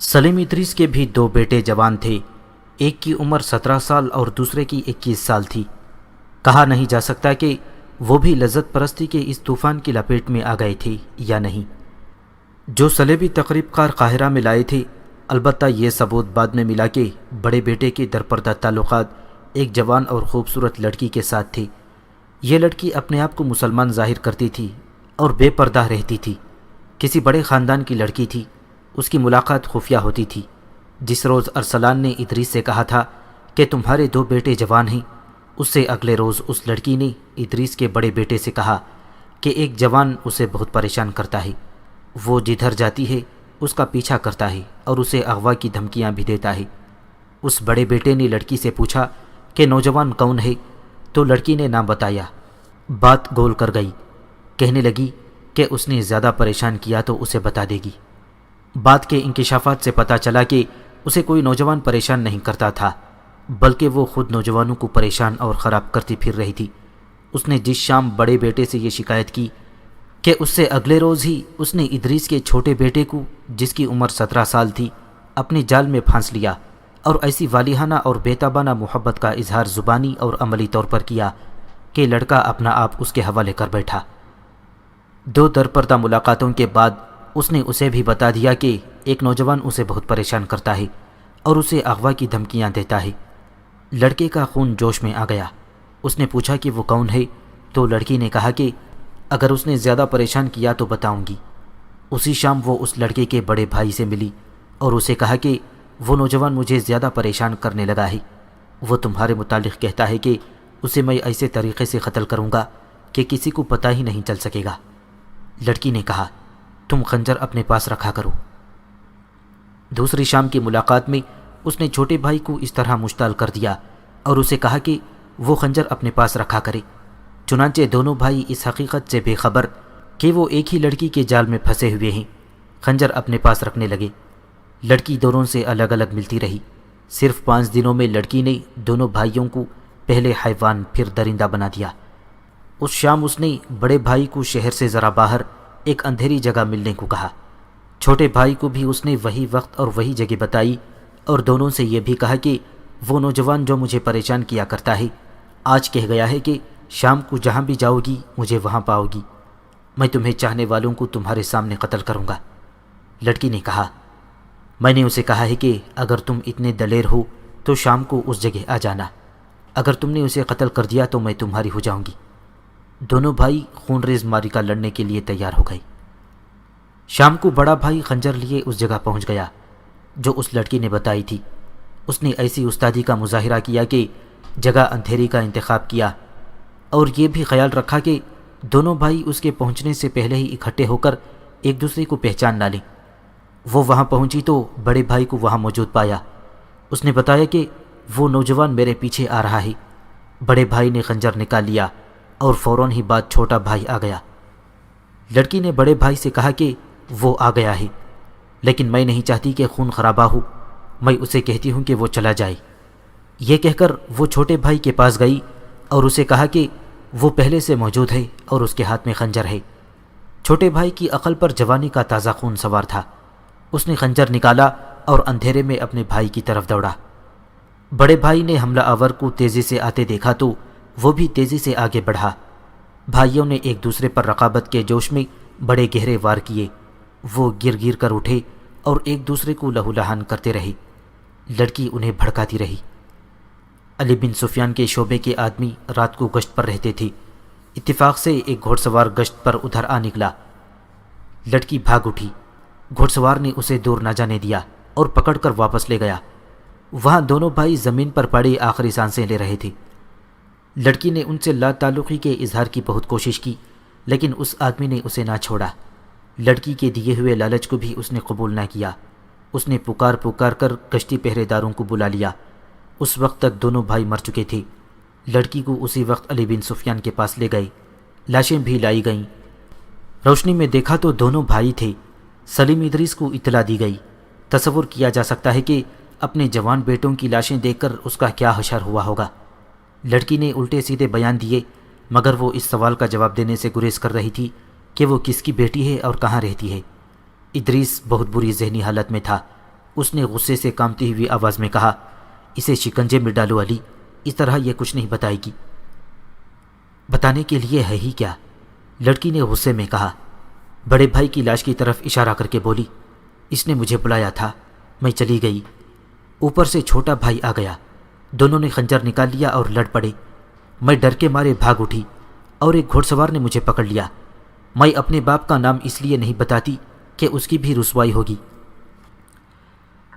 سلیم ادریس کے بھی دو بیٹے جوان تھے۔ ایک کی عمر 17 سال اور دوسرے کی 21 سال تھی۔ کہا نہیں جا سکتا کہ وہ بھی لذت پرستی کے اس طوفان کی لپیٹ میں آ گئے تھے یا نہیں جو صلیبی تقریب کار قاہرہ میں لائے تھے۔ البتہ یہ ثبوت بعد میں ملا کہ بڑے بیٹے کے درپردہ تعلقات ایک جوان اور خوبصورت لڑکی کے ساتھ تھے۔ یہ لڑکی اپنے آپ کو مسلمان ظاہر کرتی تھی اور بے پردہ رہتی تھی۔ کسی بڑے خاندان کی لڑکی تھی۔ اس کی ملاقات خفیہ ہوتی تھی۔ جس روز ارسلان نے ادریس سے کہا تھا کہ تمہارے دو بیٹے جوان ہیں، اس سے اگلے روز اس لڑکی نے ادریس کے بڑے بیٹے سے کہا کہ ایک جوان اسے بہت پریشان کرتا ہے، وہ جدھر جاتی ہے اس کا پیچھا کرتا ہے اور اسے اغوا کی دھمکیاں بھی دیتا ہے۔ اس بڑے بیٹے نے لڑکی سے پوچھا کہ نوجوان کون ہے، تو لڑکی نے نام بتایا۔ بات گول کر گئی، کہنے لگی کہ اس نے زیادہ پریشان کیا تو اسے بتا دے گی۔ بات کے انکشافات سے پتہ چلا کہ اسے کوئی نوجوان پریشان نہیں کرتا تھا، بلکہ وہ خود نوجوانوں کو پریشان اور خراب کرتی پھر رہی تھی۔ اس نے جس شام بڑے بیٹے سے یہ شکایت کی کہ اس سے اگلے روز ہی اس نے ادریس کے چھوٹے بیٹے کو، جس کی عمر 17 سال تھی، اپنے جال میں پھانس لیا اور ایسی والہانہ اور بیتابانہ محبت کا اظہار زبانی اور عملی طور پر کیا کہ لڑکا اپنا آپ اس کے حوالے کر بیٹھا۔ دو درپردہ ملاقاتوں کے بعد اس نے اسے بھی بتا دیا کہ ایک نوجوان اسے بہت پریشان کرتا ہے اور اسے اغوا کی دھمکیاں دیتا ہے۔ لڑکے کا خون جوش میں آ گیا۔ اس نے پوچھا کہ وہ کون ہے، تو لڑکی نے کہا کہ اگر اس نے زیادہ پریشان کیا تو بتاؤں گی۔ اسی شام وہ اس لڑکے کے بڑے بھائی سے ملی اور اسے کہا کہ وہ نوجوان مجھے زیادہ پریشان کرنے لگا ہے۔ وہ تمہارے متعلق کہتا ہے کہ اسے میں ایسے طریقے سے قتل کروں گا کہ کسی کو پتہ ہی نہیں چل سکے گا۔ لڑکی نے کہا تم خنجر اپنے پاس رکھا کرو۔ دوسری شام کی ملاقات میں اس نے چھوٹے بھائی کو اس طرح مشتعل کر دیا اور اسے کہا کہ وہ خنجر اپنے پاس رکھا کرے۔ چنانچہ دونوں بھائی اس حقیقت سے بے خبر کہ وہ ایک ہی لڑکی کے جال میں پھنسے ہوئے ہیں، خنجر اپنے پاس رکھنے لگے۔ لڑکی دونوں سے الگ الگ ملتی رہی۔ صرف 5 دنوں میں لڑکی نے دونوں بھائیوں کو پہلے حیوان پھر درندہ بنا دیا۔ اس شام اس نے بڑے بھائی کو شہر سے ذرا باہر ایک اندھیری جگہ ملنے کو کہا۔ چھوٹے بھائی کو بھی اس نے وہی وقت اور وہی جگہ بتائی اور دونوں سے یہ بھی کہا کہ وہ نوجوان جو مجھے پریشان کیا کرتا ہے آج کہہ گیا ہے کہ شام کو جہاں بھی جاؤ گی مجھے وہاں پاؤ گی، میں تمہیں چاہنے والوں کو تمہارے سامنے قتل کروں گا۔ لڑکی نے کہا میں نے اسے کہا ہے کہ اگر تم اتنے دلیر ہو تو شام کو اس جگہ آ جانا، اگر تم نے اسے قتل کر دیا تو میں تمہاری ہو جاؤں گی۔ دونوں بھائی خون ریز ماری کا لڑنے کے لیے تیار ہو گئے۔ شام کو بڑا بھائی خنجر لیے اس جگہ پہنچ گیا جو اس لڑکی نے بتائی تھی۔ اس نے ایسی استادی کا مظاہرہ کیا کہ جگہ اندھیری کا انتخاب کیا اور یہ بھی خیال رکھا کہ دونوں بھائی اس کے پہنچنے سے پہلے ہی اکٹھے ہو کر ایک دوسرے کو پہچان نہ لیں۔ وہ وہاں پہنچی تو بڑے بھائی کو وہاں موجود پایا۔ اس نے بتایا کہ وہ نوجوان میرے پیچھے آ رہا ہے۔ بڑے بھائی نے خنجر نکال لیا اور فوراً ہی بعد چھوٹا بھائی آ گیا۔ لڑکی نے بڑے بھائی سے کہا کہ وہ آ گیا ہے، لیکن میں نہیں چاہتی کہ خون خرابہ ہو، میں اسے کہتی ہوں کہ وہ چلا جائے۔ یہ کہہ کر وہ چھوٹے بھائی کے پاس گئی اور اسے کہا کہ وہ پہلے سے موجود ہے اور اس کے ہاتھ میں خنجر ہے۔ چھوٹے بھائی کی عقل پر جوانی کا تازہ خون سوار تھا۔ اس نے خنجر نکالا اور اندھیرے میں اپنے بھائی کی طرف دوڑا۔ بڑے بھائی نے حملہ آور کو تیزی سے آتے دیکھا تو وہ بھی تیزی سے آگے بڑھا۔ بھائیوں نے ایک دوسرے پر رقابت کے جوش میں بڑے گہرے وار کیے۔ وہ گر گر کر اٹھے اور ایک دوسرے کو لہو لہان کرتے رہے۔ لڑکی انہیں بھڑکاتی رہی۔ علی بن سفیان کے شعبے کے آدمی رات کو گشت پر رہتے تھے۔ اتفاق سے ایک گھوڑ سوار گشت پر ادھر آ نکلا۔ لڑکی بھاگ اٹھی۔ گھوڑ سوار نے اسے دور نہ جانے دیا اور پکڑ کر واپس لے گیا۔ وہاں دونوں بھائی زمین پر پڑے آخری سانسیں لے رہے تھے۔ لڑکی نے ان سے لا تعلقی کے اظہار کی بہت کوشش کی، لیکن اس آدمی نے اسے نہ چھوڑا۔ لڑکی کے دیے ہوئے لالچ کو بھی اس نے قبول نہ کیا۔ اس نے پکار پکار کر گشتی پہرے داروں کو بلا لیا۔ اس وقت تک دونوں بھائی مر چکے تھے۔ لڑکی کو اسی وقت علی بن سفیان کے پاس لے گئے۔ لاشیں بھی لائی گئیں۔ روشنی میں دیکھا تو دونوں بھائی تھے۔ سلیم ادریس کو اطلاع دی گئی۔ تصور کیا جا سکتا ہے کہ اپنے جوان بیٹوں کی لاشیں دیکھ کر اس کا کیا حشر ہوا ہوگا۔ لڑکی نے الٹے سیدھے بیان دیے، مگر وہ اس سوال کا جواب دینے سے گریز کر رہی تھی کہ وہ کس کی بیٹی ہے اور کہاں رہتی ہے۔ ادریس بہت بری ذہنی حالت میں تھا۔ اس نے غصے سے کانپتی ہوئی آواز میں کہا، اسے شکنجے میں ڈالو علی، اس طرح یہ کچھ نہیں بتائے گی۔ بتانے کے لیے ہے ہی کیا؟ لڑکی نے غصے میں کہا۔ بڑے بھائی کی لاش کی طرف اشارہ کر کے بولی، اس نے مجھے بلایا تھا، میں چلی گئی، اوپر سے چھوٹا بھائی آ گیا، دونوں نے خنجر نکال لیا اور لڑ پڑے، میں ڈر کے مارے بھاگ اٹھی اور ایک گھوڑ سوار نے مجھے پکڑ لیا۔ میں اپنے باپ کا نام اس لیے نہیں بتاتی کہ اس کی بھی رسوائی ہوگی۔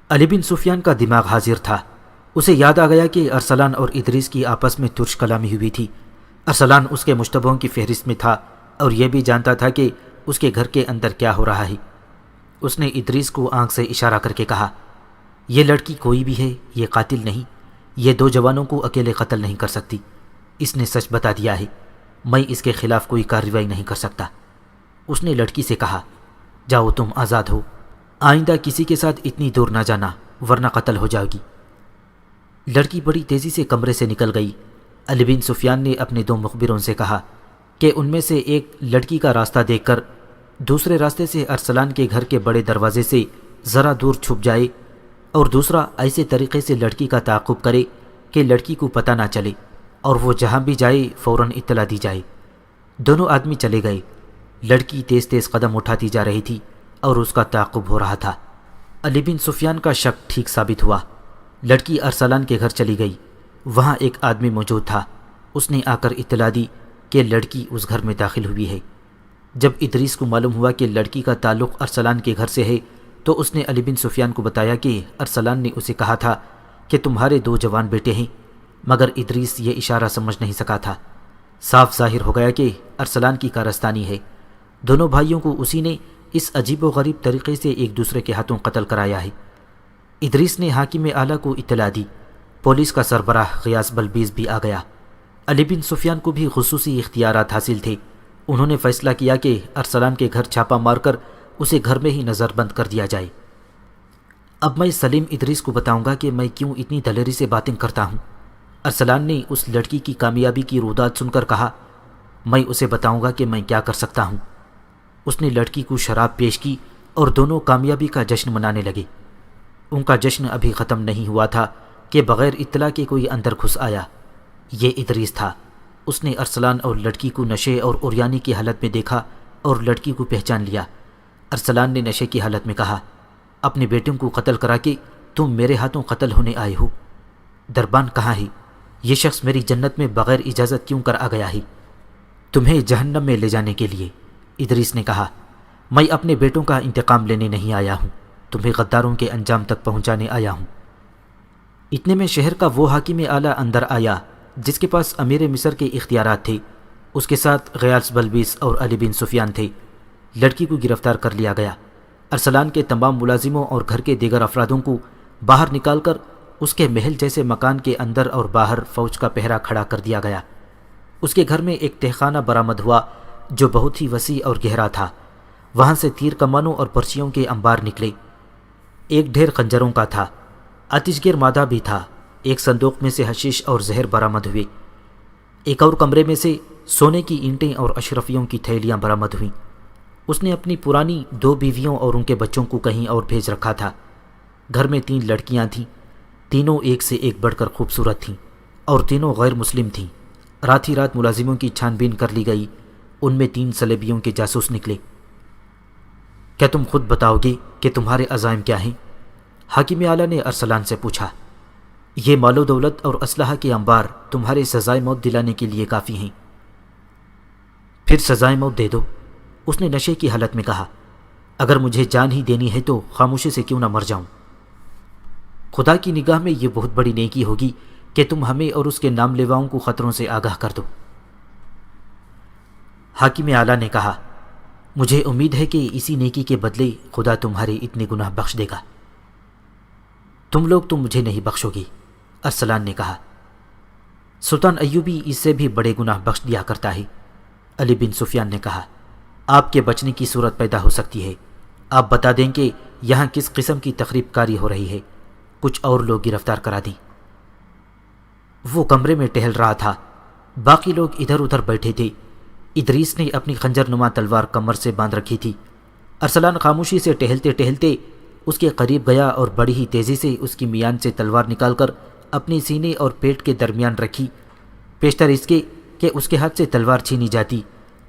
علی بن سفیان کا دماغ حاضر تھا، اسے یاد آ گیا کہ ارسلان اور ادریس کی آپس میں ترش کلامی ہوئی تھی۔ ارسلان اس کے مشتبہوں کی فہرست میں تھا اور یہ بھی جانتا تھا کہ اس کے گھر کے اندر کیا ہو رہا ہے۔ اس نے ادریس کو آنکھ سے اشارہ کر کے کہا، یہ لڑکی کوئی بھی ہے، یہ قاتل نہیں، یہ دو جوانوں کو اکیلے قتل نہیں کر سکتی، اس نے سچ بتا دیا ہے، میں اس کے خلاف کوئی کارروائی نہیں کر سکتا۔ اس نے لڑکی سے کہا، جاؤ تم آزاد ہو، آئندہ کسی کے ساتھ اتنی دور نہ جانا ورنہ قتل ہو جاؤ گی۔ لڑکی بڑی تیزی سے کمرے سے نکل گئی۔ علی بن سفیان نے اپنے دو مخبروں سے کہا کہ ان میں سے ایک لڑکی کا راستہ دیکھ کر دوسرے راستے سے ارسلان کے گھر کے بڑے دروازے سے ذرا دور چھپ جائے اور دوسرا ایسے طریقے سے لڑکی کا تعاقب کرے کہ لڑکی کو پتہ نہ چلے اور وہ جہاں بھی جائے فوراً اطلاع دی جائے۔ دونوں آدمی چلے گئے۔ لڑکی تیز تیز قدم اٹھاتی جا رہی تھی اور اس کا تعاقب ہو رہا تھا۔ علی بن سفیان کا شک ٹھیک ثابت ہوا۔ لڑکی ارسلان کے گھر چلی گئی، وہاں ایک آدمی موجود تھا، اس نے آ کر اطلاع دی کہ لڑکی اس گھر میں داخل ہوئی ہے۔ جب ادریس کو معلوم ہوا کہ لڑکی کا تعلق ارسلان کے گھر سے ہے تو اس نے علی بن سفیان کو بتایا کہ ارسلان نے اسے کہا تھا کہ تمہارے دو جوان بیٹے ہیں، مگر ادریس یہ اشارہ سمجھ نہیں سکا تھا۔ صاف ظاہر ہو گیا کہ ارسلان کی کارستانی ہے، دونوں بھائیوں کو اسی نے اس عجیب و غریب طریقے سے ایک دوسرے کے ہاتھوں قتل کرایا ہے۔ ادریس نے حاکم اعلیٰ کو اطلاع دی، پولیس کا سربراہ غیاث بلبیس بھی آ گیا۔ علی بن سفیان کو بھی خصوصی اختیارات حاصل تھے، انہوں نے فیصلہ کیا کہ ارسلان کے گھر چھاپا مار کر اسے گھر میں ہی نظر بند کر دیا جائے۔ اب میں سلیم ادریس کو بتاؤں گا کہ میں کیوں اتنی دلیری سے باتیں کرتا ہوں۔ ارسلان نے اس لڑکی کی کامیابی کی روداد سن کر کہا، میں اسے بتاؤں گا کہ میں کیا کر سکتا ہوں۔ اس نے لڑکی کو شراب پیش کی اور دونوں کامیابی کا جشن منانے لگے۔ ان کا جشن ابھی ختم نہیں ہوا تھا کہ بغیر اطلاع کے کوئی اندر گھس آیا۔ یہ ادریس تھا۔ اس نے ارسلان اور لڑکی کو نشے اور عریانی کی حالت میں دیکھا اور لڑکی کو پہچان لیا۔ ارسلان نے نشے کی حالت میں کہا، اپنے بیٹوں کو قتل کرا کے تم میرے ہاتھوں قتل ہونے آئے ہو؟ دربان کہاں ہے؟ یہ شخص میری جنت میں بغیر اجازت کیوں کر آ گیا ہے؟ تمہیں جہنم میں لے جانے کے لیے۔ ادریس نے کہا، میں اپنے بیٹوں کا انتقام لینے نہیں آیا ہوں، تمہیں غداروں کے انجام تک پہنچانے آیا ہوں۔ اتنے میں شہر کا وہ حاکم اعلیٰ اندر آیا جس کے پاس امیر مصر کے اختیارات تھے، اس کے ساتھ غیاث بلبیس اور علی بن سفیان تھے۔ لڑکی کو گرفتار کر لیا گیا۔ ارسلان کے تمام ملازموں اور گھر کے دیگر افرادوں کو باہر نکال کر اس کے محل جیسے مکان کے اندر اور باہر فوج کا پہرا کھڑا کر دیا گیا۔ اس کے گھر میں ایک تہخانہ برآمد ہوا جو بہت ہی وسیع اور گہرا تھا، وہاں سے تیر کمانوں اور پرچیوں کے انبار نکلے، ایک ڈھیر خنجروں کا تھا، آتش گیر مادہ بھی تھا، ایک صندوق میں سے حشیش اور زہر برآمد ہوئے، ایک اور کمرے میں سے سونے کی اینٹیں اور اشرفیوں کی تھیلیاں برآمد ہوئیں۔ اس نے اپنی پرانی دو بیویوں اور ان کے بچوں کو کہیں اور بھیج رکھا تھا۔ گھر میں 3 لڑکیاں تھیں، تینوں ایک سے ایک بڑھ کر خوبصورت تھیں اور تینوں غیر مسلم تھیں۔ رات ہی رات ملازموں کی چھان بین کر لی گئی، ان میں 3 صلیبیوں کے جاسوس نکلے۔ کیا تم خود بتاؤ گے کہ تمہارے عزائم کیا ہیں؟ حاکم اعلیٰ نے ارسلان سے پوچھا۔ یہ مال و دولت اور اسلحہ کے انبار تمہارے سزائے موت دلانے کے لیے کافی ہیں۔ پھر سزائے موت دے دو، اس نے نشے کی حالت میں کہا۔ اگر مجھے جان ہی دینی ہے تو خاموشی سے کیوں نہ مر جاؤں۔ خدا کی نگاہ میں یہ بہت بڑی نیکی ہوگی کہ تم ہمیں اور اس کے نام لیواؤں کو خطروں سے آگاہ کر دو۔ حاکم اعلیٰ نے کہا، مجھے امید ہے کہ اسی نیکی کے بدلے خدا تمہارے اتنے گناہ بخش دے گا۔ تم لوگ تو مجھے نہیں بخشو گے، ارسلان نے کہا۔ سلطان ایوبی اس سے بھی بڑے گناہ بخش دیا کرتا ہے، علی بن سفیان نے کہا۔ آپ کے بچنے کی صورت پیدا ہو سکتی ہے، آپ بتا دیں کہ یہاں کس قسم کی تخریب کاری ہو رہی ہے، کچھ اور لوگ گرفتار کرا دیں۔ وہ کمرے میں ٹہل رہا تھا، باقی لوگ ادھر ادھر بیٹھے تھے۔ ادریس نے اپنی خنجر نما تلوار کمر سے باندھ رکھی تھی۔ ارسلان خاموشی سے ٹہلتے ٹہلتے اس کے قریب گیا اور بڑی ہی تیزی سے اس کی میان سے تلوار نکال کر اپنی سینے اور پیٹ کے درمیان رکھی۔ پیشتر اس کے کہ اس کے ہاتھ سے تلوار چھینی جاتی،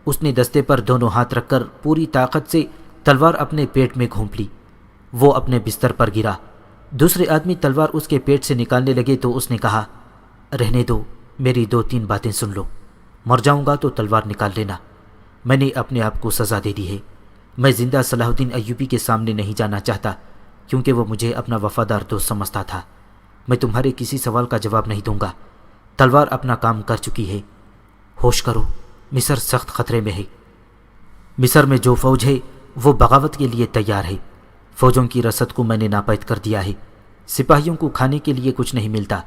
اس نے دستے پر دونوں ہاتھ رکھ کر پوری طاقت سے تلوار اپنے پیٹ میں گھونپ لی۔ وہ اپنے بستر پر گرا۔ دوسرے آدمی تلوار اس کے پیٹ سے نکالنے لگے تو اس نے کہا، رہنے دو، میری 2-3 باتیں سن لو، مر جاؤں گا تو تلوار نکال لینا۔ میں نے اپنے آپ کو سزا دے دی ہے۔ میں زندہ صلاح الدین ایوبی کے سامنے نہیں جانا چاہتا کیونکہ وہ مجھے اپنا وفادار دوست سمجھتا تھا۔ میں تمہارے کسی سوال کا جواب نہیں دوں گا۔ تلوار اپنا کام کر چکی ہے۔ ہوش کرو، مصر سخت خطرے میں ہے۔ مصر میں جو فوج ہے وہ بغاوت کے لیے تیار ہے۔ فوجوں کی رسد کو میں نے ناپید کر دیا ہے۔ سپاہیوں کو کھانے کے لیے کچھ نہیں ملتا۔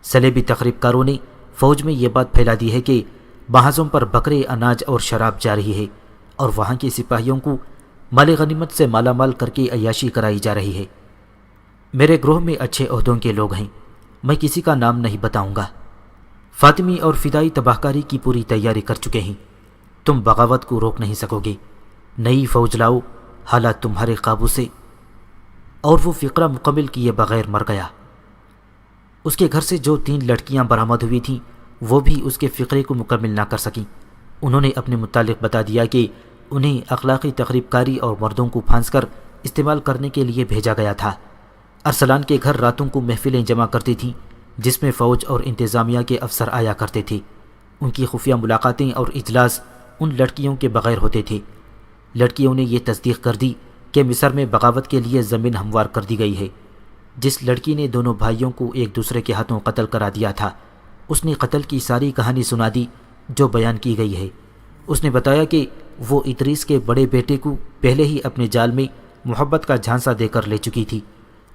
صلیبی تخریب کاروں نے فوج میں یہ بات پھیلا دی ہے کہ محاذوں پر بکرے، اناج اور شراب جا رہی ہے اور وہاں کے سپاہیوں کو مال غنیمت سے مالا مال کر کے عیاشی کرائی جا رہی ہے۔ میرے گروہ میں اچھے عہدوں کے لوگ ہیں، میں کسی کا نام نہیں بتاؤں گا۔ فاطمی اور فدائی تباہ کاری کی پوری تیاری کر چکے ہیں۔ تم بغاوت کو روک نہیں سکو گے۔ نئی فوج لاؤ، حالات تمہارے قابو سے۔ اور وہ فقرہ مکمل کیے بغیر مر گیا۔ اس کے گھر سے جو 3 لڑکیاں برآمد ہوئی تھیں وہ بھی اس کے فقرے کو مکمل نہ کر سکیں۔ انہوں نے اپنے متعلق بتا دیا کہ انہیں اخلاقی تخریب کاری اور مردوں کو پھانس کر استعمال کرنے کے لیے بھیجا گیا تھا۔ ارسلان کے گھر راتوں کو محفلیں جمع کرتی تھیں جس میں فوج اور انتظامیہ کے افسر آیا کرتے تھے۔ ان کی خفیہ ملاقاتیں اور اجلاس ان لڑکیوں کے بغیر ہوتے تھے۔ لڑکیوں نے یہ تصدیق کر دی کہ مصر میں بغاوت کے لیے زمین ہموار کر دی گئی ہے۔ جس لڑکی نے دونوں بھائیوں کو ایک دوسرے کے ہاتھوں قتل کرا دیا تھا، اس نے قتل کی ساری کہانی سنا دی جو بیان کی گئی ہے۔ اس نے بتایا کہ وہ ادریس کے بڑے بیٹے کو پہلے ہی اپنے جال میں محبت کا جھانسا دے کر لے چکی تھی۔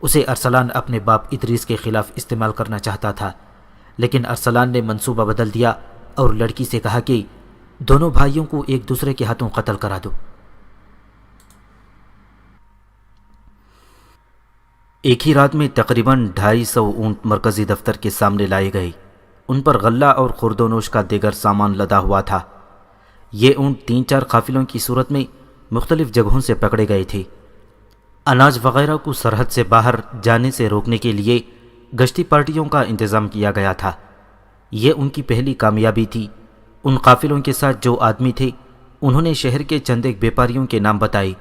اسے ارسلان اپنے باپ ادریس کے خلاف استعمال کرنا چاہتا تھا، لیکن ارسلان نے منصوبہ بدل دیا اور لڑکی سے کہا کہ دونوں بھائیوں کو ایک دوسرے کے ہاتھوں قتل کرا دو۔ ایک ہی رات میں تقریباً 250 اونٹ مرکزی دفتر کے سامنے لائے گئے۔ ان پر غلہ اور خوردونوش کا دیگر سامان لدا ہوا تھا۔ یہ اونٹ 3-4 قافلوں کی صورت میں مختلف جگہوں سے پکڑے گئے تھے۔ اناج وغیرہ کو سرحد سے باہر جانے سے روکنے کے لیے گشتی پارٹیوں کا انتظام کیا گیا تھا۔ یہ ان کی پہلی کامیابی تھی۔ ان قافلوں کے ساتھ جو آدمی تھے انہوں نے شہر کے چند ایک بیپاریوں کے نام بتائے۔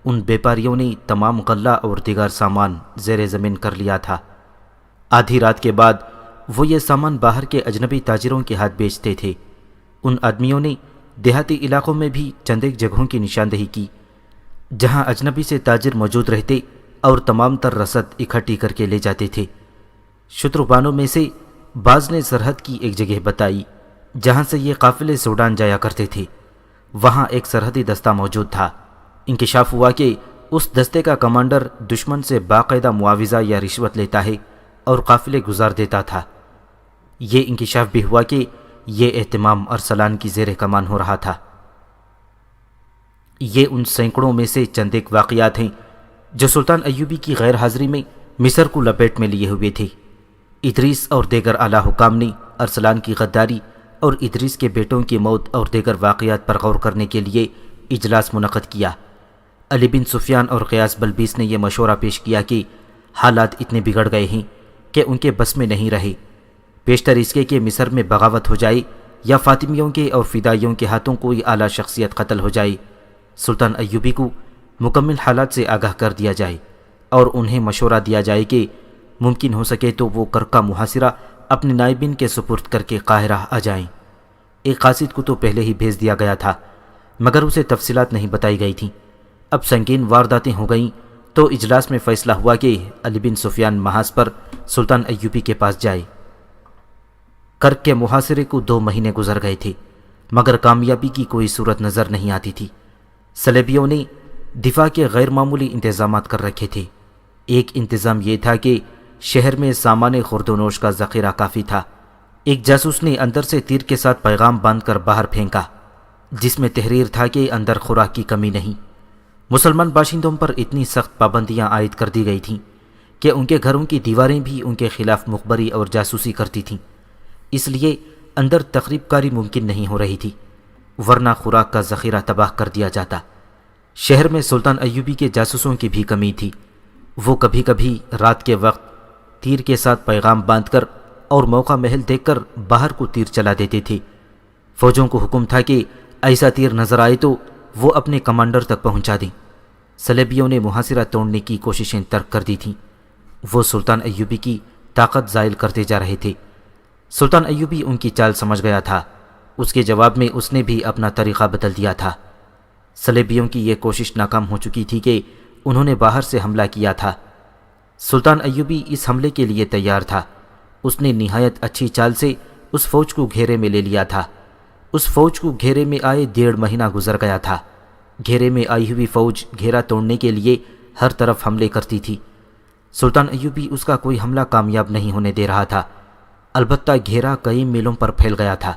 ان بیپاریوں نے تمام غلہ اور دیگر سامان زیر زمین کر لیا تھا۔ آدھی رات کے بعد وہ یہ سامان باہر کے اجنبی تاجروں کے ہاتھ بیچتے تھے۔ ان آدمیوں نے دیہاتی علاقوں میں بھی چند ایک جگہوں کی نشاندہی کی جہاں اجنبی سے تاجر موجود رہتے اور تمام تر رسد اکٹھی کر کے لے جاتے تھے۔ شتروبانوں میں سے بعض نے سرحد کی ایک جگہ بتائی جہاں سے یہ قافلے سوڈان جایا کرتے تھے۔ وہاں ایک سرحدی دستہ موجود تھا۔ انکشاف ہوا کہ اس دستے کا کمانڈر دشمن سے باقاعدہ معاوضہ یا رشوت لیتا ہے اور قافلے گزار دیتا تھا۔ یہ انکشاف بھی ہوا کہ یہ اہتمام ارسلان کی زیر کمان ہو رہا تھا۔ یہ ان سینکڑوں میں سے چند ایک واقعات ہیں جو سلطان ایوبی کی غیر حاضری میں مصر کو لپیٹ میں لیے ہوئے تھے۔ ادریس اور دیگر اعلیٰ حکام نے ارسلان کی غداری اور ادریس کے بیٹوں کی موت اور دیگر واقعات پر غور کرنے کے لیے اجلاس منعقد کیا۔ علی بن سفیان اور قیاس بلبیس نے یہ مشورہ پیش کیا کہ حالات اتنے بگڑ گئے ہیں کہ ان کے بس میں نہیں رہے۔ بیشتر اس کے کہ مصر میں بغاوت ہو جائے یا فاطمیوں کے اور فدائیوں کے ہاتھوں کوئی اعلیٰ شخصیت قتل ہو جائے۔ سلطان ایوبی کو مکمل حالات سے آگاہ کر دیا جائے اور انہیں مشورہ دیا جائے کہ ممکن ہو سکے تو وہ کر کا محاصرہ اپنے نائبین کے سپرد کر کے قاہرہ آ جائیں۔ ایک قاصد کو تو پہلے ہی بھیج دیا گیا تھا مگر اسے تفصیلات نہیں بتائی گئی تھیں۔ اب سنگین وارداتیں ہو گئیں تو اجلاس میں فیصلہ ہوا کہ علی بن سفیان محاذ پر سلطان ایوبی کے پاس جائے۔ کرک کے محاصرے کو 2 مہینے گزر گئے تھے مگر کامیابی کی کوئی صورت نظر نہیں آتی تھی۔ صلیبیوں نے دفاع کے غیر معمولی انتظامات کر رکھے تھے۔ ایک انتظام یہ تھا کہ شہر میں سامان خوردونوش کا ذخیرہ کافی تھا۔ ایک جاسوس نے اندر سے تیر کے ساتھ پیغام باندھ کر باہر پھینکا جس میں تحریر تھا کہ اندر خوراک کی کمی نہیں۔ مسلمان باشندوں پر اتنی سخت پابندیاں عائد کر دی گئی تھیں کہ ان کے گھروں کی دیواریں بھی ان کے خلاف مخبری اور جاسوسی کرتی تھیں، اس لیے اندر تخریب کاری ممکن نہیں ہو رہی تھی، ورنہ خوراک کا ذخیرہ تباہ کر دیا جاتا۔ شہر میں سلطان ایوبی کے جاسوسوں کی بھی کمی تھی۔ وہ کبھی کبھی رات کے وقت تیر کے ساتھ پیغام باندھ کر اور موقع محل دیکھ کر باہر کو تیر چلا دیتے تھے۔ فوجوں کو حکم تھا کہ ایسا تیر نظر آئے تو وہ اپنے کمانڈر تک پہنچا دیں۔ صلیبیوں نے محاصرہ توڑنے کی کوششیں ترک کر دی تھیں۔ وہ سلطان ایوبی کی طاقت زائل کرتے جا رہے تھے۔ سلطان ایوبی ان کی چال سمجھ گیا تھا۔ اس کے جواب میں اس نے بھی اپنا طریقہ بدل دیا تھا۔ صلیبیوں کی یہ کوشش ناکام ہو چکی تھی کہ انہوں نے باہر سے حملہ کیا تھا۔ سلطان ایوبی اس حملے کے لیے تیار تھا۔ اس نے نہایت اچھی چال سے اس فوج کو گھیرے میں لے لیا تھا۔ اس فوج کو گھیرے میں آئے 1.5 مہینہ گزر گیا تھا۔ گھیرے میں آئی ہوئی فوج گھیرا توڑنے کے لیے ہر طرف حملے کرتی تھی۔ سلطان ایوبی اس کا کوئی حملہ کامیاب نہیں ہونے دے رہا تھا۔ البتہ گھیرا کئی میلوں پر پھیل گیا تھا۔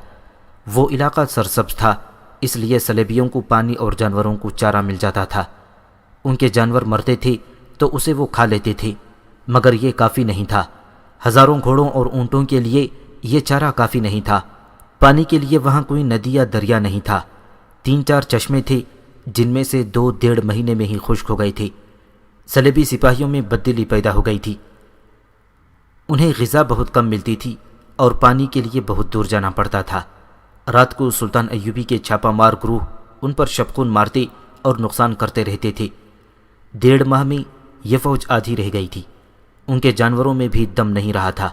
وہ علاقہ سرسبز تھا، اس لیے صلیبیوں کو پانی اور جانوروں کو چارہ مل جاتا تھا۔ ان کے جانور مرتے تھے تو اسے وہ کھا لیتے تھے، مگر یہ کافی نہیں تھا۔ ہزاروں گھوڑوں اور اونٹوں کے لیے یہ چارہ کافی نہیں تھا۔ پانی کے لیے وہاں کوئی ندی یا دریا نہیں تھا۔ 3-4 چشمے تھے جن میں سے 2-1.5 مہینے میں ہی خشک ہو گئے تھے۔ صلیبی سپاہیوں میں بددلی پیدا ہو گئی تھی۔ انہیں غذا بہت کم ملتی تھی اور پانی کے لیے بہت دور جانا پڑتا تھا۔ رات کو سلطان ایوبی کے چھاپہ مار گروہ ان پر شبخون مارتے اور نقصان کرتے رہتے تھے۔ 1.5 ماہ میں یہ فوج آدھی رہ گئی تھی۔ ان کے جانوروں میں بھی دم نہیں رہا تھا۔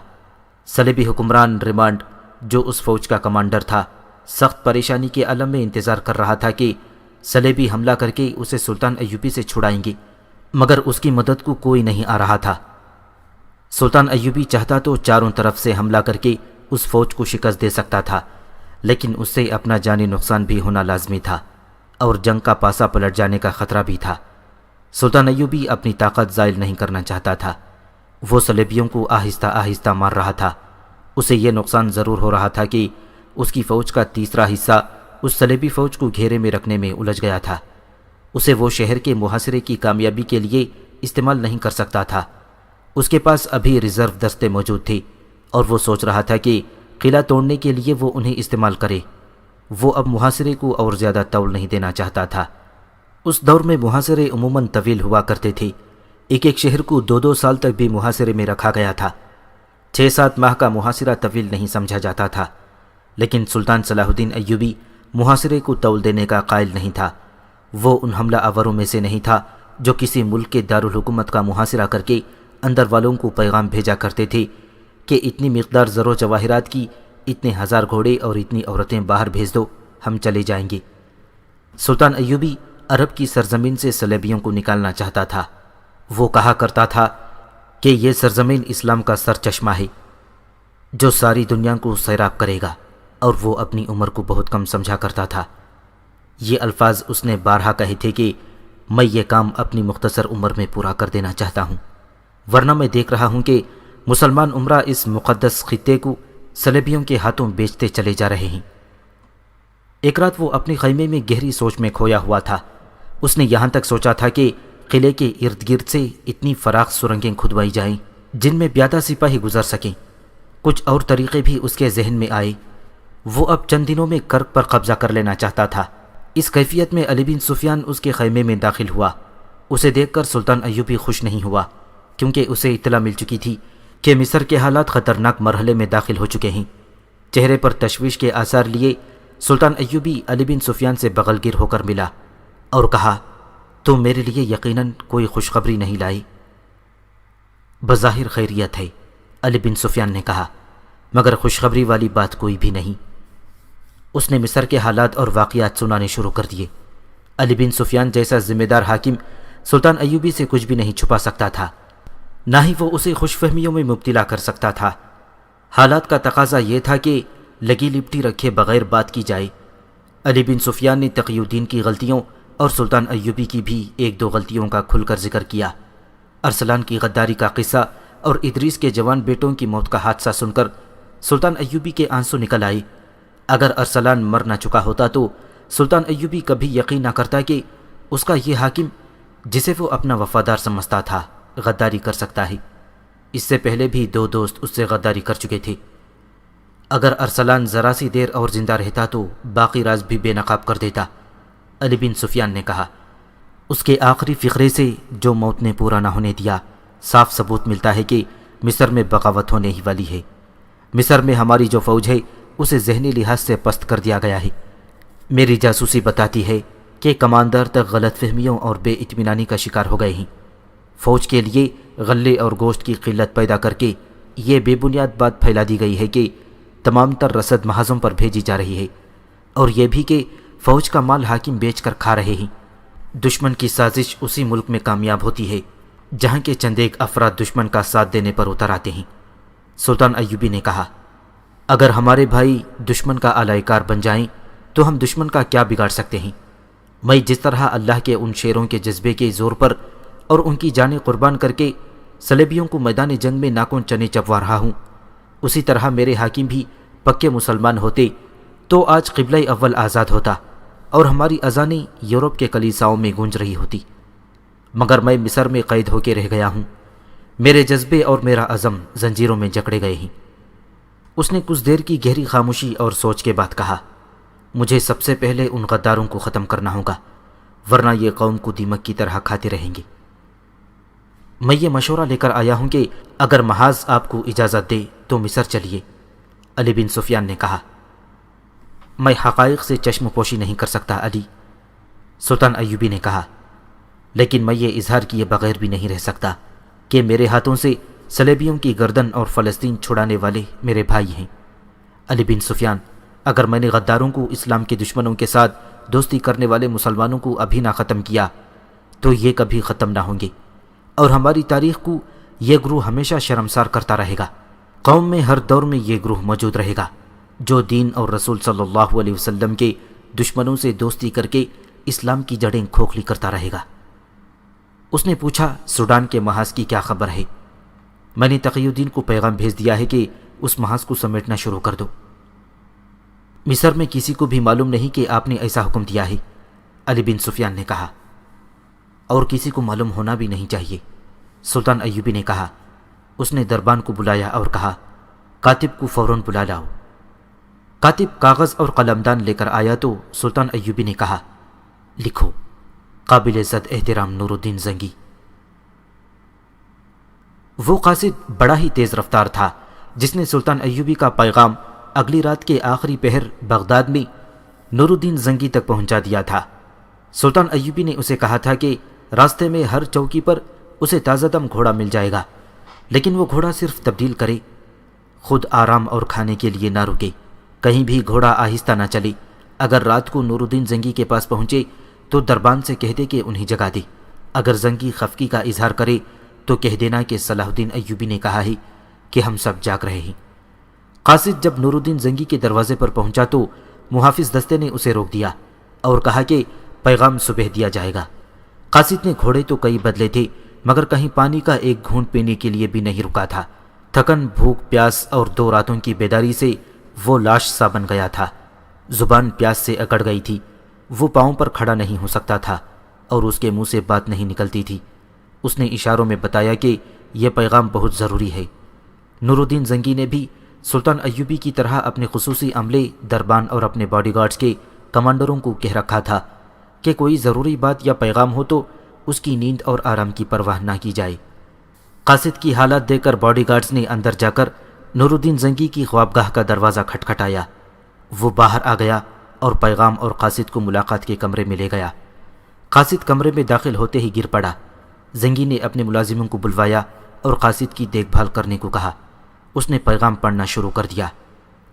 صلیبی حکمران ریمانڈ، جو اس فوج کا کمانڈر تھا، سخت پریشانی کے عالم میں انتظار کر رہا تھا کہ صلیبی حملہ کر کے اسے سلطان ایوبی سے چھڑائیں گے، مگر اس کی مدد کو کوئی نہیں آ رہا تھا۔ سلطان ایوبی چاہتا تو چاروں طرف سے حملہ کر کے اس فوج کو شکست دے سکتا تھا، لیکن اس سے اپنا جانی نقصان بھی ہونا لازمی تھا اور جنگ کا پاسا پلٹ جانے کا خطرہ بھی تھا۔ سلطان ایوبی اپنی طاقت زائل نہیں کرنا چاہتا تھا۔ وہ صلیبیوں کو آہستہ آہستہ مار رہا تھا۔ اسے یہ نقصان ضرور ہو رہا تھا کہ اس کی فوج کا تیسرا حصہ اس صلیبی فوج کو گھیرے میں رکھنے میں الجھ گیا تھا۔ اسے وہ شہر کے محاصرے کی کامیابی کے لیے استعمال نہیں کر سکتا تھا۔ اس کے پاس ابھی ریزرو دستے موجود تھے اور وہ سوچ رہا تھا کہ قلعہ توڑنے کے لیے وہ انہیں استعمال کرے۔ وہ اب محاصرے کو اور زیادہ طول نہیں دینا چاہتا تھا۔ اس دور میں محاصرے عموماً طویل ہوا کرتے تھے۔ ایک شہر کو 2 سال تک بھی محاصرے میں رکھا گیا تھا۔ 6-7 ماہ کا محاصرہ طویل نہیں سمجھا جاتا تھا، لیکن سلطان صلاح الدین ایوبی محاصرے کو طول دینے کا قائل نہیں تھا۔ وہ ان حملہ آوروں میں سے نہیں تھا جو کسی ملک کے دارالحکومت کا محاصرہ کر کے اندر والوں کو پیغام بھیجا کرتے تھے کہ اتنی مقدار زر و جواہرات کی، اتنے 1000 گھوڑے اور اتنی عورتیں باہر بھیج دو، ہم چلے جائیں گے۔ سلطان ایوبی عرب کی سرزمین سے صلیبیوں کو نکالنا چاہتا تھا۔ وہ کہا کرتا تھا کہ یہ سرزمین اسلام کا سر چشمہ ہے جو ساری دنیا کو سیراب کرے گا، اور وہ اپنی عمر کو بہت کم سمجھا کرتا تھا۔ یہ الفاظ اس نے بارہا کہے تھے کہ میں یہ کام اپنی مختصر عمر میں پورا کر دینا چاہتا ہوں، ورنہ میں دیکھ رہا ہوں کہ مسلمان عمرہ اس مقدس خطے کو صلیبیوں کے ہاتھوں بیچتے چلے جا رہے ہیں۔ ایک رات وہ اپنے خیمے میں گہری سوچ میں کھویا ہوا تھا۔ اس نے یہاں تک سوچا تھا کہ قلعے کے ارد گرد سے اتنی فراخ سرنگیں کھدوائی جائیں جن میں پیادہ سپاہی گزر سکیں۔ کچھ اور طریقے بھی اس کے ذہن میں آئے۔ وہ اب چند دنوں میں کرک پر قبضہ کر لینا چاہتا تھا۔ اس کیفیت میں علی بن سفیان اس کے خیمے میں داخل ہوا۔ اسے دیکھ کر سلطان ایوبی خوش نہیں ہوا، کیونکہ اسے اطلاع مل چکی تھی کہ مصر کے حالات خطرناک مرحلے میں داخل ہو چکے ہیں۔ چہرے پر تشویش کے آثار لیے سلطان ایوبی علی بن سفیان سے بغل گیر ہو کر ملا اور کہا، تم میرے لیے یقیناً کوئی خوشخبری نہیں لائی؟ بظاہر خیریت ہے، علی بن سفیان نے کہا، مگر خوشخبری والی بات کوئی بھی نہیں۔ اس نے مصر کے حالات اور واقعات سنانے شروع کر دیے۔ علی بن سفیان جیسا ذمہ دار حاکم سلطان ایوبی سے کچھ بھی نہیں چھپا سکتا تھا، نہ ہی وہ اسے خوش فہمیوں میں مبتلا کر سکتا تھا۔ حالات کا تقاضا یہ تھا کہ لگی لپٹی رکھے بغیر بات کی جائے۔ علی بن سفیان نے تقی الدین کی غلطیوں اور سلطان ایوبی کی بھی 1-2 غلطیوں کا کھل کر ذکر کیا۔ ارسلان کی غداری کا قصہ اور ادریس کے جوان بیٹوں کی موت کا حادثہ سن کر سلطان ایوبی کے آنسو نکل آئے۔ اگر ارسلان مر نہ چکا ہوتا تو سلطان ایوبی کبھی یقین نہ کرتا کہ اس کا یہ حاکم، جسے وہ اپنا وفادار سمجھتا تھا، غداری کر سکتا ہے۔ اس سے پہلے بھی 2 دوست اس سے غداری کر چکے تھے۔ اگر ارسلان ذرا سی دیر اور زندہ رہتا تو باقی راز بھی بے نقاب کر دیتا، علی بن سفیان نے کہا۔ اس کے آخری فقرے سے جو موت نے پورا نہ ہونے دیا صاف ثبوت ملتا ہے کہ مصر میں بغاوت ہونے ہی والی ہے۔ مصر میں ہماری جو فوج ہے اسے ذہنی لحاظ سے پست کر دیا گیا ہے۔ میری جاسوسی بتاتی ہے کہ کماندار تک غلط فہمیوں اور بے اطمینانی کا شکار ہو گئے ہیں۔ فوج کے لیے غلے اور گوشت کی قلت پیدا کر کے یہ بے بنیاد بات پھیلا دی گئی ہے کہ تمام تر رسد محاذوں پر بھیجی جا رہی ہے، اور یہ بھی کہ فوج کا مال حاکم بیچ کر کھا رہے ہیں۔ دشمن کی سازش اسی ملک میں کامیاب ہوتی ہے جہاں کے چند ایک افراد دشمن کا ساتھ دینے پر اتر آتے ہیں۔ سلطان ایوبی نے کہا، اگر ہمارے بھائی دشمن کا آلائے کار بن جائیں تو ہم دشمن کا کیا بگاڑ سکتے ہیں؟ میں جس طرح اللہ کے ان شیروں کے جذبے کے زور پر اور ان کی جانیں قربان کر کے صلیبیوں کو میدان جنگ میں ناکون چنے چبوا رہا ہوں، اسی طرح میرے حاکم بھی پکے مسلمان ہوتے تو آج قبلہ اول آزاد ہوتا اور ہماری اذانیں یورپ کے کلیساؤں میں گونج رہی ہوتی، مگر میں مصر میں قید ہو کے رہ گیا ہوں۔ میرے جذبے اور میرا عزم زنجیروں میں جکڑے گئے ہیں۔ اس نے کچھ دیر کی گہری خاموشی اور سوچ کے بعد کہا، مجھے سب سے پہلے ان غداروں کو ختم کرنا ہوگا، ورنہ یہ قوم کو دیمک کی طرح کھاتے رہیں گے۔ میں یہ مشورہ لے کر آیا ہوں کہ اگر محاذ آپ کو اجازت دے تو مصر چلیے۔ علی بن سفیان نے کہا، میں حقائق سے چشم پوشی نہیں کر سکتا علی۔ سلطان ایوبی نے کہا، لیکن میں یہ اظہار کیے بغیر بھی نہیں رہ سکتا کہ میرے ہاتھوں سے صلیبیوں کی گردن اور فلسطین چھڑانے والے میرے بھائی ہیں۔ علی بن سفیان، اگر میں نے غداروں کو اسلام کے دشمنوں کے ساتھ دوستی کرنے والے مسلمانوں کو ابھی نہ ختم کیا تو یہ کبھی ختم نہ ہوں گے، اور ہماری تاریخ کو یہ گروہ ہمیشہ شرمسار کرتا رہے گا۔ قوم میں ہر دور میں یہ گروہ موجود رہے گا جو دین اور رسول صلی اللہ علیہ وسلم کے دشمنوں سے دوستی کر کے اسلام کی جڑیں کھوکھلی کرتا رہے گا۔ اس نے پوچھا، سوڈان کے محاذ کی کیا خبر ہے؟ میں نے تقی الدین کو پیغام بھیج دیا ہے کہ اس محاذ کو سمیٹنا شروع کر دو۔ مصر میں کسی کو بھی معلوم نہیں کہ آپ نے ایسا حکم دیا ہے، علی بن سفیان نے کہا، اور کسی کو معلوم ہونا بھی نہیں چاہیے۔ سلطان ایوبی نے کہا۔ اس نے دربان کو بلایا اور کہا، کاتب کو فوراً بلا لاؤ۔ کاتب کاغذ اور قلمدان لے کر آیا تو سلطان ایوبی نے کہا، لکھو، قابل عزت احترام نور الدین زنگی۔ وہ قاصد بڑا ہی تیز رفتار تھا جس نے سلطان ایوبی کا پیغام اگلی رات کے آخری پہر بغداد میں نور الدین زنگی تک پہنچا دیا تھا۔ سلطان ایوبی نے اسے کہا تھا کہ راستے میں ہر چوکی پر اسے تازہ دم گھوڑا مل جائے گا، لیکن وہ گھوڑا صرف تبدیل کرے، خود آرام اور کھانے کے لیے نہ رکے، کہیں بھی گھوڑا آہستہ نہ چلے۔ اگر رات کو نور الدین زنگی کے پاس پہنچے تو دربان سے کہہ دے کہ انہیں جگا دے۔ اگر زنگی خفگی کا اظہار کرے تو کہہ دینا کہ صلاح الدین ایوبی نے کہا ہے کہ ہم سب جاگ رہے ہیں۔ قاصد جب نور الدین زنگی کے دروازے پر پہنچا تو محافظ دستے نے اسے روک دیا اور کہا کہ پیغام صبح دیا جائے گا۔ قاصد نے گھوڑے تو کئی بدلے تھے مگر کہیں پانی کا ایک گھونٹ پینے کے لیے بھی نہیں رکا تھا۔ تھکن، بھوک، پیاس اور 2 راتوں کی بیداری سے وہ لاش سا بن گیا تھا۔ زبان پیاس سے اکڑ گئی تھی، وہ پاؤں پر کھڑا نہیں ہو سکتا تھا اور اس کے منہ سے بات نہیں نکلتی تھی۔ اس نے اشاروں میں بتایا کہ یہ پیغام بہت ضروری ہے۔ نور الدین زنگی نے بھی سلطان ایوبی کی طرح اپنے خصوصی عملے، دربان اور اپنے باڈی گارڈز کے کمانڈروں کو کہہ رکھا تھا کہ کوئی ضروری بات یا پیغام ہو تو اس کی نیند اور آرام کی پرواہ نہ کی جائے۔ قاصد کی حالت دیکھ کر باڈی گارڈز نے اندر جا کر نور الدین زنگی کی خوابگاہ کا دروازہ کھٹکھٹایا۔ وہ باہر آ گیا اور پیغام اور قاصد کو ملاقات کے کمرے میں لے گیا۔ قاصد کمرے میں داخل ہوتے ہی گر پڑا۔ زنگی نے اپنے ملازموں کو بلوایا اور قاصد کی دیکھ بھال کرنے کو کہا۔ اس نے پیغام پڑھنا شروع کر دیا۔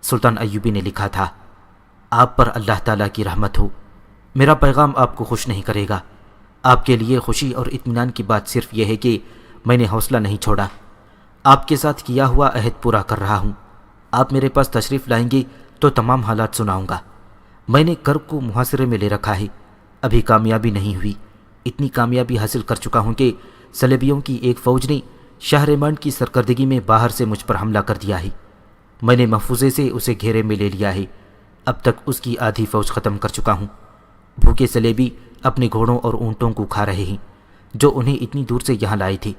سلطان ایوبی نے لکھا تھا، آپ پر اللہ تعالیٰ کی رحمت ہو۔ میرا پیغام آپ کو خوش نہیں کرے گا۔ آپ کے لیے خوشی اور اطمینان کی بات صرف یہ ہے کہ میں نے حوصلہ نہیں چھوڑا، آپ کے ساتھ کیا ہوا عہد پورا کر رہا ہوں۔ آپ میرے پاس تشریف لائیں گے تو تمام حالات سناؤں گا۔ میں نے کرب کو محاصرے میں لے رکھا ہے، ابھی کامیابی نہیں ہوئی۔ اتنی کامیابی حاصل کر چکا ہوں کہ صلیبیوں کی ایک فوج نے شاہ ریمانڈ کی سرکردگی میں باہر سے مجھ پر حملہ کر دیا ہے۔ میں نے محفوظے سے اسے گھیرے میں لے لیا ہے۔ اب تک اس کی آدھی فوج ختم کر چکا ہوں۔ بھوکے صلیبی اپنے گھوڑوں اور اونٹوں کو کھا رہے ہیں جو انہیں اتنی دور سے یہاں لائے تھے۔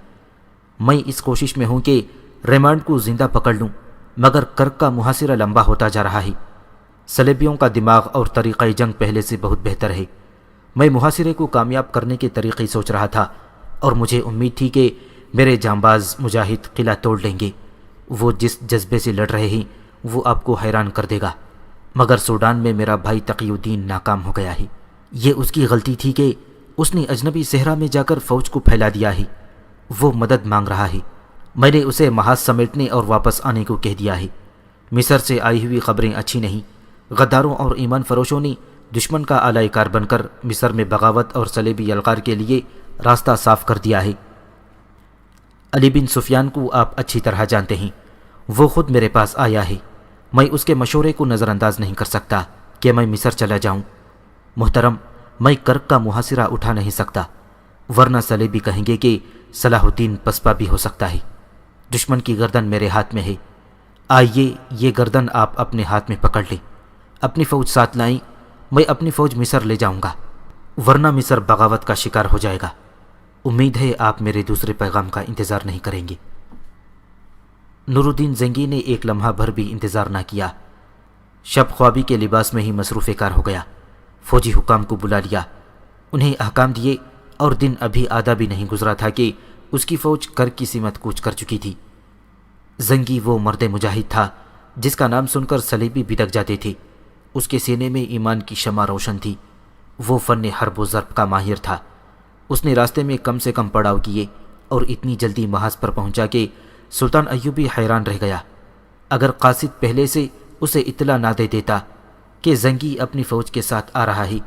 میں اس کوشش میں ہوں کہ ریمانڈ کو زندہ پکڑ لوں، مگر کرک کا محاصرہ لمبا ہوتا جا رہا ہے۔ صلیبیوں کا دماغ اور طریقہ جنگ پہلے سے بہت بہتر ہے۔ میں محاصرے کو کامیاب کرنے کے طریقے سوچ رہا تھا اور مجھے امید تھی کہ میرے جانباز مجاہد قلعہ توڑ لیں گے۔ وہ جس جذبے سے لڑ رہے ہیں وہ آپ کو حیران کر دے گا، مگر سوڈان میں میرا بھائی تقی الدین ناکام ہو گیا ہے۔ یہ اس کی غلطی تھی کہ اس نے اجنبی صحرا میں جا کر فوج کو پھیلا دیا ہے۔ وہ مدد مانگ رہا ہے، میں نے اسے محاذ سمیٹنے اور واپس آنے کو کہہ دیا ہے۔ مصر سے آئی ہوئی خبریں اچھی نہیں۔ غداروں اور ایمان فروشوں نے دشمن کا اعلی کار بن کر مصر میں بغاوت اور صلیبی یلغار کے لیے راستہ صاف کر دیا ہے۔ علی بن سفیان کو آپ اچھی طرح جانتے ہیں، وہ خود میرے پاس آیا ہے۔ میں اس کے مشورے کو نظر انداز نہیں کر سکتا کہ میں مصر چلا جاؤں۔ محترم، میں کرک کا محاصرہ اٹھا نہیں سکتا، ورنہ صلیبی کہیں گے کہ صلاح الدین پسپا بھی ہو سکتا ہے۔ دشمن کی گردن میرے ہاتھ میں ہے، آئیے یہ گردن آپ اپنے ہاتھ میں پکڑ لیں۔ اپنی فوج ساتھ لائیں، میں اپنی فوج مصر لے جاؤں گا، ورنہ مصر بغاوت کا شکار ہو جائے گا۔ امید ہے آپ میرے دوسرے پیغام کا انتظار نہیں کریں گے۔ نور الدین زنگی نے ایک لمحہ بھر بھی انتظار نہ کیا، شب خوابی کے لباس میں ہی مصروف کار ہو گیا۔ فوجی حکام کو بلا لیا، انہیں احکام دیے، اور دن ابھی آدھا بھی نہیں گزرا تھا کہ اس کی فوج کرک کی سمت کوچ کر چکی تھی۔ زنگی وہ مرد مجاہد تھا جس کا نام سن کر صلیبی بدک جاتے تھے۔ اس کے سینے میں ایمان کی شمع روشن تھی، وہ فن حرب و ضرب کا ماہر تھا۔ اس نے راستے میں کم سے کم پڑاؤ کیے اور اتنی جلدی محاذ پر پہنچا کہ سلطان ایوبی حیران رہ گیا۔ اگر قاصد پہلے سے اسے اطلاع نہ دے دیتا کہ زنگی اپنی فوج کے ساتھ آ رہا ہے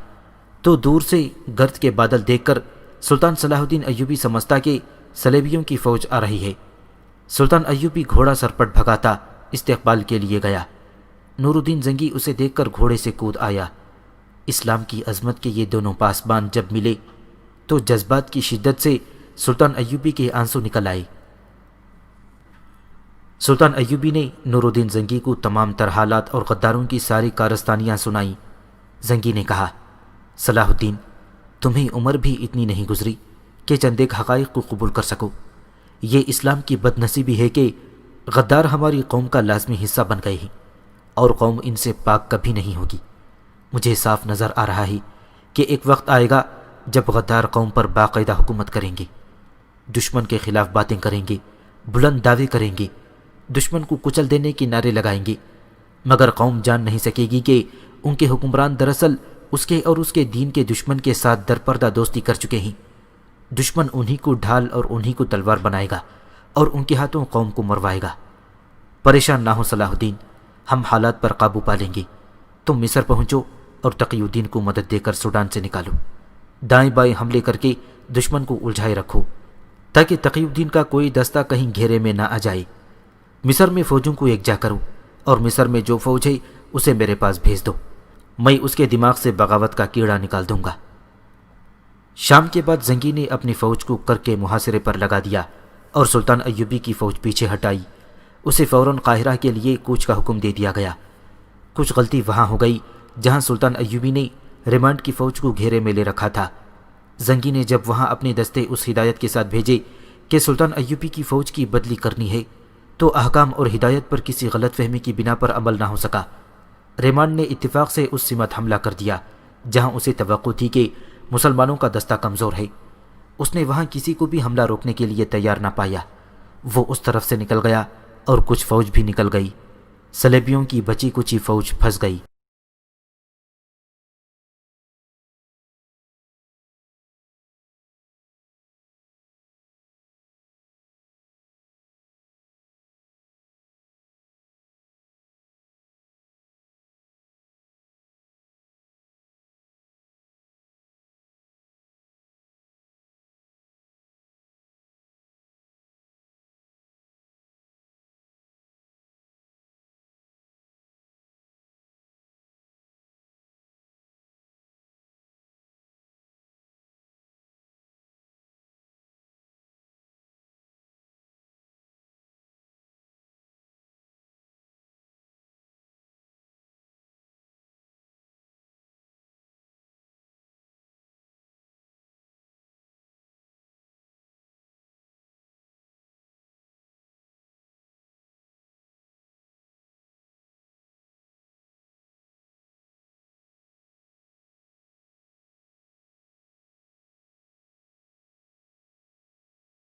تو دور سے گرد کے بادل دیکھ کر سلطان صلاح الدین ایوبی سمجھتا کہ صلیبیوں کی فوج آ رہی ہے۔ سلطان ایوبی گھوڑا سرپٹ بھگاتا استقبال کے لیے گیا۔ نور الدین زنگی اسے دیکھ کر گھوڑے سے کود آیا۔ اسلام کی عظمت کے یہ دونوں پاسبان جب ملے تو جذبات کی شدت سے سلطان ایوبی کے آنسو نکل آئے۔ سلطان ایوبی نے نور الدین زنگی کو تمام تر حالات اور غداروں کی ساری کارستانیاں سنائیں۔ زنگی نے کہا، صلاح الدین، تمہیں عمر بھی اتنی نہیں گزری کہ چند ایک حقائق کو قبول کر سکو۔ یہ اسلام کی بد نصیبی ہے کہ غدار ہماری قوم کا لازمی حصہ بن گئے ہیں، اور قوم ان سے پاک کبھی نہیں ہوگی۔ مجھے صاف نظر آ رہا ہے کہ ایک وقت آئے گا جب غدار قوم پر باقاعدہ حکومت کریں گے، دشمن کے خلاف باتیں کریں گے، بلند دعوے کریں گے، دشمن کو کچل دینے کے نعرے لگائیں گے، مگر قوم جان نہیں سکے گی کہ ان کے حکمران دراصل اس کے اور اس کے دین کے دشمن کے ساتھ درپردہ دوستی کر چکے ہیں۔ دشمن انہی کو ڈھال اور انہی کو تلوار بنائے گا اور ان کے ہاتھوں قوم کو مروائے گا۔ پریشان نہ ہو صلاح الدین، ہم حالات پر قابو پا لیں گے۔ تم مصر پہنچو اور تقی الدین کو مدد دے کر سوڈان سے نکالو۔ دائیں بائیں حملے کر کے دشمن کو الجھائے رکھو تاکہ تقی الدین کا کوئی دستہ کہیں گھیرے میں نہ آ جائے۔ مصر میں فوجوں کو یکجا کرو اور مصر میں جو فوج ہے اسے میرے پاس بھیج دو، میں اس کے دماغ سے بغاوت کا کیڑا نکال دوں گا۔ شام کے بعد زنگی نے اپنی فوج کو کرک کے محاصرے پر لگا دیا اور سلطان ایوبی کی فوج پیچھے ہٹائی۔ اسے فوراً قاہرہ کے لیے کوچ کا حکم دے دیا گیا۔ کچھ غلطی وہاں ہو گئی جہاں سلطان ایوبی نے ریمانڈ کی فوج کو گھیرے میں لے رکھا تھا۔ زنگی نے جب وہاں اپنے دستے اس ہدایت کے ساتھ بھیجے کہ سلطان ایوبی کی فوج کی بدلی کرنی ہے تو احکام اور ہدایت پر کسی غلط فہمی کی بنا پر عمل نہ ہو سکا۔ ریمانڈ نے اتفاق سے اس سمت حملہ کر دیا جہاں اسے توقع تھی کہ مسلمانوں کا دستہ کمزور ہے۔ اس نے وہاں کسی کو بھی حملہ روکنے کے لیے تیار نہ پایا۔ وہ اس طرف سے نکل گیا اور کچھ فوج بھی نکل گئی۔ صلیبیوں کی بچی کچی فوج پھنس گئی۔